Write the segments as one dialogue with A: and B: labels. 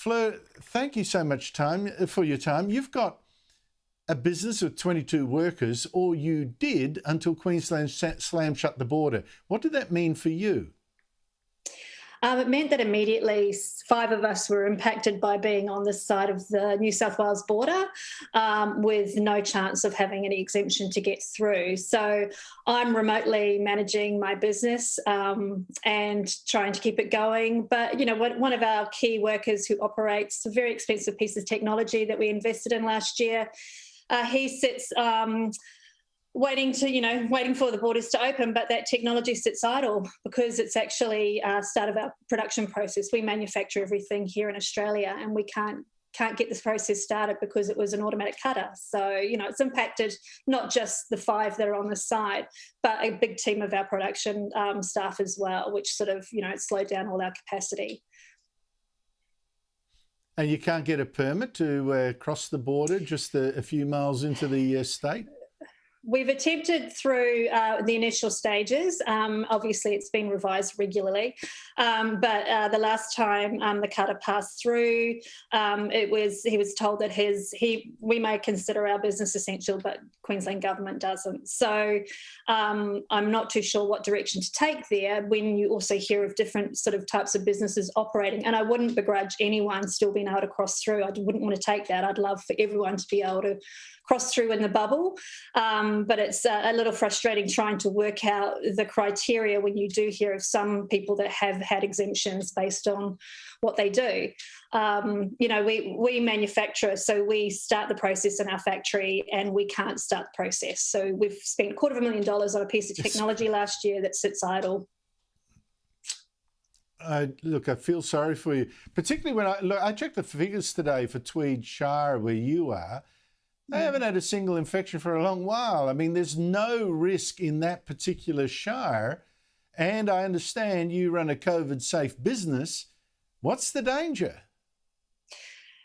A: Fleur, thank you so much for your time. You've got a business of 22 workers, or you did until Queensland slammed shut the border. What did that mean for you?
B: It meant that immediately 5 of us were impacted by being on this side of the New South Wales border with no chance of having any exemption to get through. So I'm remotely managing my business and trying to keep it going. But, you know, one of our key workers who operates a very expensive piece of technology that we invested in last year, he sits waiting for the borders to open, but that technology sits idle because it's actually start of our production process. We manufacture everything here in Australia, and we can't get this process started because it was an automatic cutter. So, you know, it's impacted not just the 5 that are on the side, but a big team of our production staff as well, which sort of, you know, slowed down all our capacity.
A: And you can't get a permit to cross the border just a few miles into the state?
B: We've attempted through the initial stages. Obviously, it's been revised regularly. But the last time the cutter passed through, he was told that we may consider our business essential, but Queensland government doesn't. So I'm not too sure what direction to take there when you also hear of different sort of types of businesses operating. And I wouldn't begrudge anyone still being able to cross through. I wouldn't want to take that. I'd love for everyone to be able to cross through in the bubble. But it's a little frustrating trying to work out the criteria when you do hear of some people that have had exemptions based on what they do. You know, we manufacture, so we start the process in our factory and we can't start the process. So we've spent $250,000 on a piece of technology last year that sits idle.
A: Look, I feel sorry for you, particularly when I checked the figures today for Tweed Shire, where you are. They haven't had a single infection for a long while. I mean, there's no risk in that particular shire. And I understand you run a COVID-safe business. What's the danger?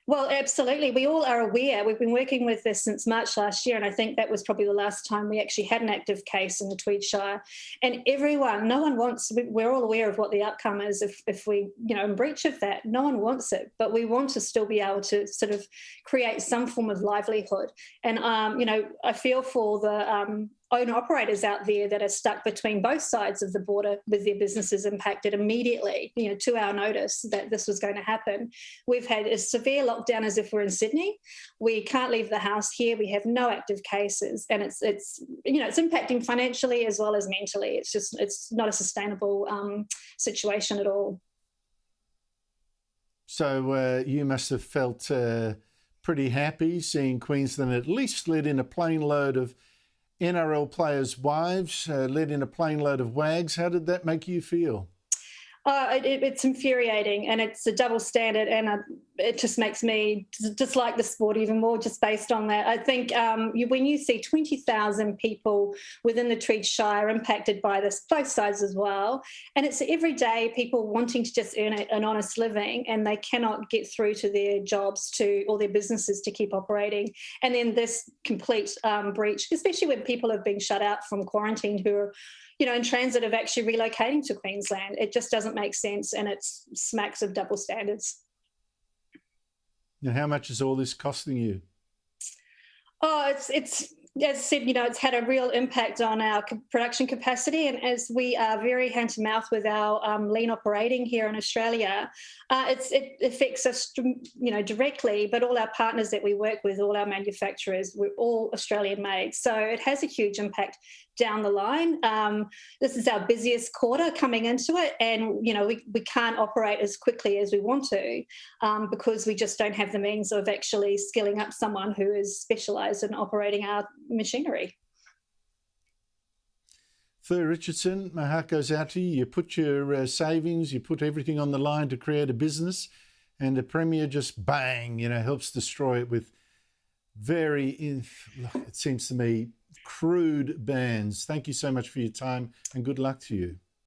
B: Well, absolutely. We all are aware. We've been working with this since March last year, and I think that was probably the last time we actually had an active case in the Tweed Shire. And we're all aware of what the outcome is if we, you know, in breach of that. No one wants it, but we want to still be able to sort of create some form of livelihood. And, you know, I feel for the owner-operators out there that are stuck between both sides of the border with their businesses impacted immediately, you know, 2 hour notice that this was going to happen. We've had a severe lockdown as if we're in Sydney. We can't leave the house here. We have no active cases, and it's you know, it's impacting financially as well as mentally. It's not a sustainable situation at all.
A: So you must have felt pretty happy seeing Queensland at least let in a plane load of NRL players' wives, let in a plane load of wags. How did that make you feel?
B: It's infuriating, and it's a double standard, and it just makes me dislike the sport even more just based on that. I think when you see 20,000 people within the Tweed Shire impacted by this, both sides as well, and it's everyday people wanting to just earn an honest living, and they cannot get through to their jobs or their businesses to keep operating. And then this complete breach, especially when people have been shut out from quarantine who are, you know, in transit of actually relocating to Queensland. It just doesn't make sense, and it smacks of double standards.
A: And how much is all this costing you?
B: Oh, it's as I said, you know, it's had a real impact on our production capacity, and as we are very hand to mouth with our lean operating here in Australia, it affects us, you know, directly. But all our partners that we work with, all our manufacturers, we're all Australian made, so it has a huge impact down the line. This is our busiest quarter coming into it, and you know, we can't operate as quickly as we want to because we just don't have the means of actually skilling up someone who is specialised in operating our machinery.
A: Fleur Richardson, my heart goes out to you. You put your savings, you put everything on the line to create a business, and the Premier just bang, you know, helps destroy it with it seems to me, crude bans. Thank you so much for your time, and good luck to you.